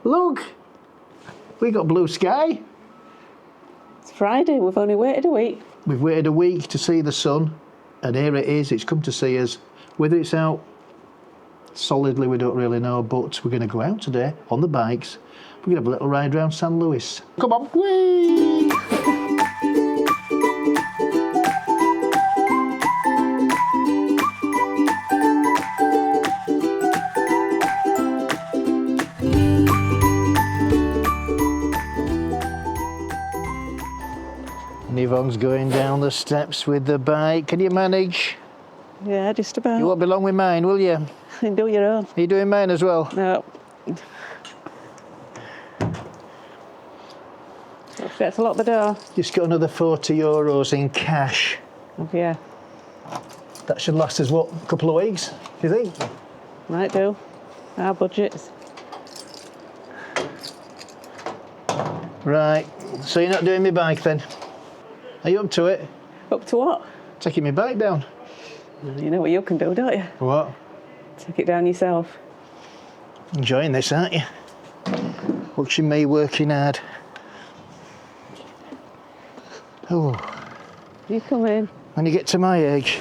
Look, we got blue sky. It's Friday, we've only waited a week. We've waited a week to see the sun, and here it is, it's come to see us. Whether it's out solidly, we don't really know, but we're going to go out today on the bikes. We're going to have a little ride around San Luis. Come on. Whee! And Yvonne's going down the steps with the bike. Can you manage? Yeah, just about. You won't be long with mine, will you? Do your own. Are you doing mine as well? No. Forget to lock the door. Just got another €40 in cash. Oh, yeah. That should last us, what, a couple of weeks, do you think? Might do. Our budgets. Right, so you're not doing my bike then? Are you up to it? Up to what? Taking my bike down. You know what you can do, don't you? What? Take it down yourself. Enjoying this, aren't you? Watching me working hard. Oh. You come in. When you get to my age.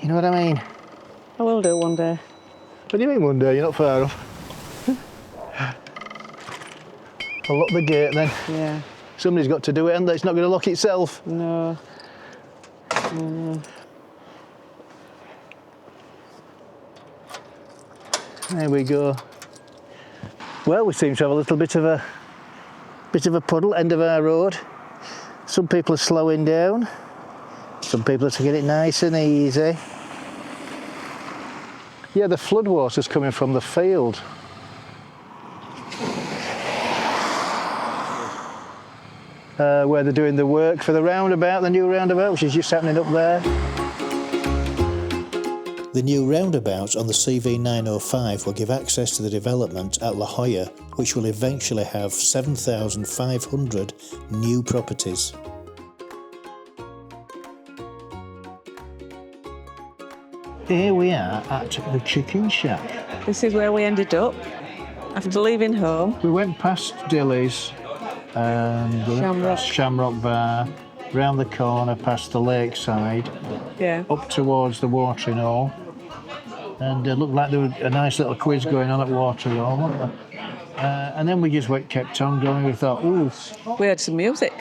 You know what I mean? I will do one day. What do you mean one day? You're not far off. I'll lock the gate then. Yeah. Somebody's got to do it, and it's not going to lock itself. No. There we go. Well, we seem to have a little bit of a puddle, end of our road. Some people are slowing down. Some people are taking it nice and easy. Yeah, the floodwater's coming from the field. Where they're doing the work for the roundabout, the new roundabout, which is just happening up there. The new roundabout on the CV905 will give access to the development at La Jolla, which will eventually have 7,500 new properties. Here we are at the chicken shack. This is where we ended up after leaving home. We went past Dilly's and Shamrock Bar, round the corner past the lakeside, Yeah. up towards the watering hole, and it looked like there was a nice little quiz going on at watering hole, wasn't there? And then we just kept on going. We thought, ooh. We had some music,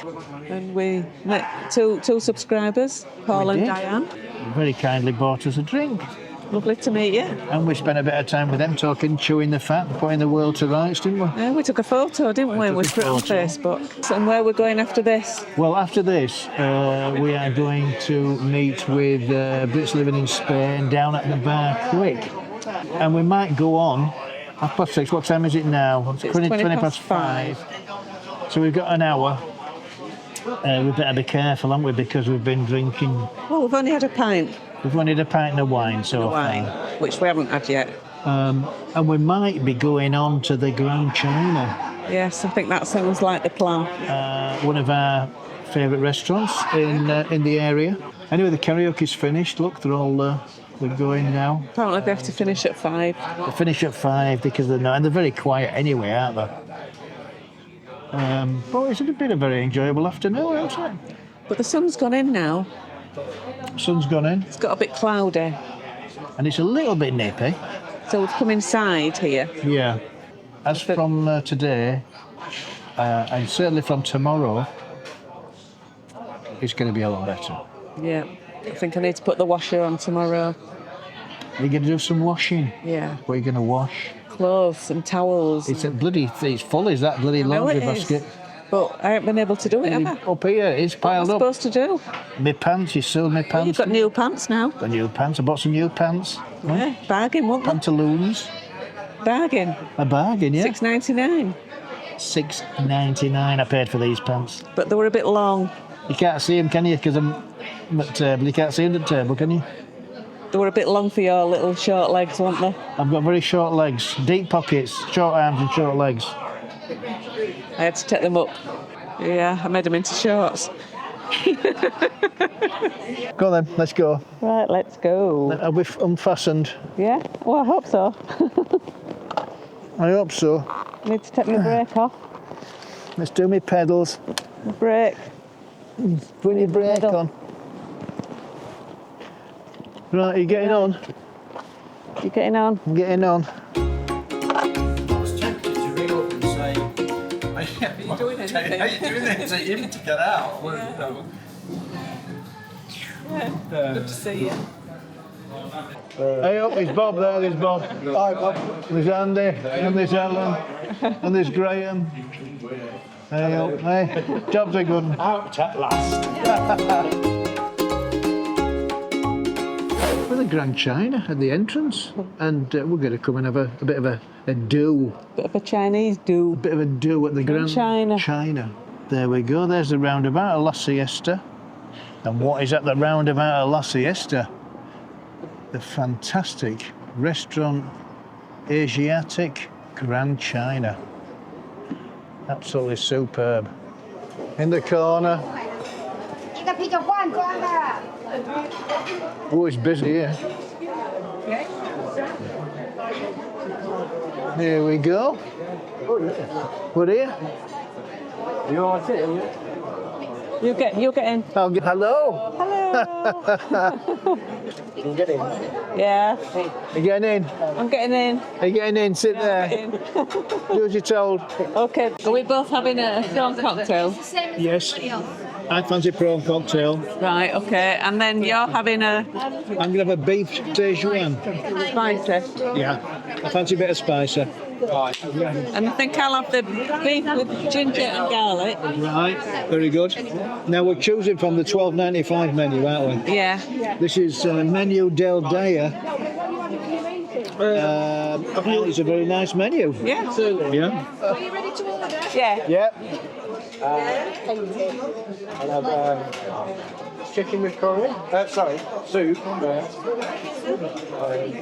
and we met two subscribers, Paul and Diane. Very kindly bought us a drink. Lovely to meet you. And we spent a bit of time with them talking, chewing the fat, putting the world to rights, didn't we? Yeah, we took a photo, didn't we? We put it on Facebook. So, and where we're going after this? Well, after this, we are going to meet with Brits living in Spain down at the bar Quick. And we might go on 6:30. What time is it now? It's 20 past 5. So we've got an hour. We better be careful, haven't we? Because we've been drinking. Well, we've only had a pint. We've only had a pint and a wine so far. Which we haven't had yet. And we might be going on to the Gran China. Yes, I think that sounds like the plan. One of our favourite restaurants in the area. Anyway, the karaoke's finished. Look, they're going now. Apparently they have to finish at 5. They finish at 5 because they're not, and they're very quiet anyway, aren't they? But it's been a very enjoyable afternoon, hasn't it? But the sun's gone in now. Sun's gone in. It's got a bit cloudy. And it's a little bit nippy. So we've come inside here. Yeah. As from today, and certainly from tomorrow, it's going to be a lot better. Yeah. I think I need to put the washer on tomorrow. You're going to do some washing? Yeah. What are you going to wash? Clothes and towels. It's full, is that bloody laundry basket? But I haven't been able to do it, have I? Up here, it's piled up. What am I supposed to do? My pants, you sold my pants. You've got new pants now. Got new pants, I bought some new pants. Yeah, bargain, wasn't it? Pantaloons. Bargain. A bargain, yeah. $6.99. $6.99 I paid for these pants. But they were a bit long. You can't see them, can you? Because I'm at the table. You can't see them at the table, can you? They were a bit long for your little short legs, weren't they? I've got very short legs, deep pockets, short arms and short legs. I had to take them up. Yeah, I made them into shorts. Go on then, let's go. Right, let's go. Are we unfastened? Yeah? Well, I hope so. I hope so. Need to take my brake off. Let's do my pedals. My brake. Put your brake Pedal. on. Right, are you getting on? You getting on? I'm getting on. I was tempted to ring up and say, are you doing anything? Are you doing anything? You need to get out. Well, you know. Good to see you. Hey up, there's Bob there, there's Bob. Hi Bob. There's Andy, and there's Ellen, and there's Graham. Hey up, hey. Jobs are good. Out at last. We're at Gran China at the entrance, and we're going to come and have a bit of a do. Bit of a Chinese do. A bit of a do at the Gran China. There we go, there's the roundabout of La Siesta. And what is at the roundabout of La Siesta? The fantastic restaurant Asiatic Gran China. Absolutely superb. In the corner. Oh, it's busy here. Here we go. We're here. You want to sit? You get in. Hello. Hello. You can get in. Yeah. You getting in? I'm getting in. Are you getting in? Sit there. Do as you're told. Okay. Are we both having a prawn cocktail? Yes. I fancy prawn cocktail. Right, okay. And then you're having a I'm going to have a beef Sichuan. spicy. Yeah. I fancy a bit of spicy. And I think I'll have the beef with ginger and garlic. Right. Very good. Now we're choosing from the 12.95 menu, aren't we? Yeah. This is Menu del Dia. It's a very nice menu. Yeah. Yeah. Are you ready to order? Yeah. Yeah. I'll have chicken with curry. Sorry, soup.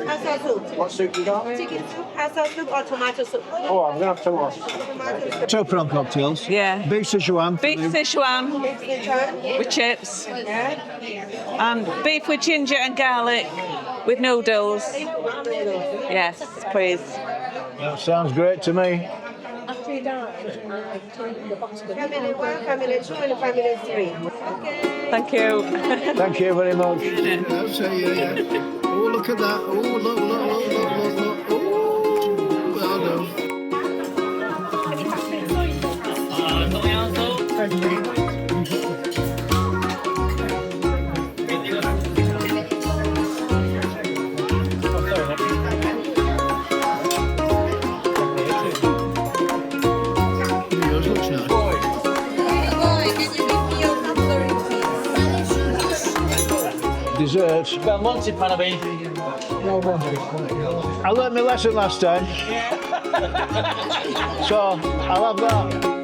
Pasta soup. What soup you got? Chicken soup, pasta soup, or tomato soup? Oh, I'm going to have tomato. Two prawn cocktails. Yeah. Beef Sichuan. Beef Sichuan Sichuan. with chips. Yeah. And beef with ginger and garlic with noodles. Yes, please. That sounds great to me. Family 1, family 2, and family 3. Okay. Thank you. Thank you very much. Oh, look at that. Oh, look. Oh, well done. Yours looks nice. Desserts. Well, Monty Panabe. I learnt my lesson last time. So I'll have that.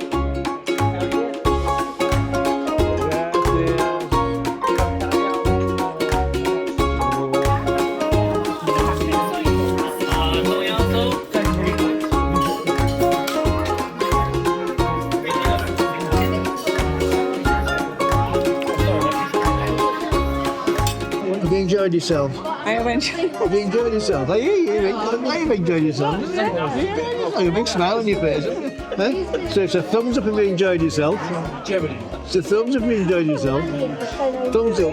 Have you enjoyed yourself? I have enjoyed. Have you enjoyed yourself? You've enjoyed yourself. Like a big smile on your face. Eh? So it's a thumbs up if you enjoyed yourself. It's a thumbs up if you enjoyed yourself. Thumbs up.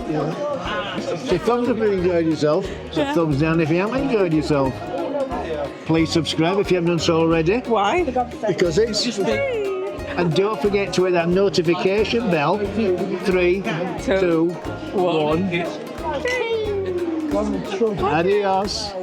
Yeah. It's a thumbs up if you enjoyed yourself. It's a thumbs down if you haven't enjoyed yourself. Please subscribe if you haven't done so already. Why? Because it's and don't forget to hit that notification bell. 3, 2, 1. Adios.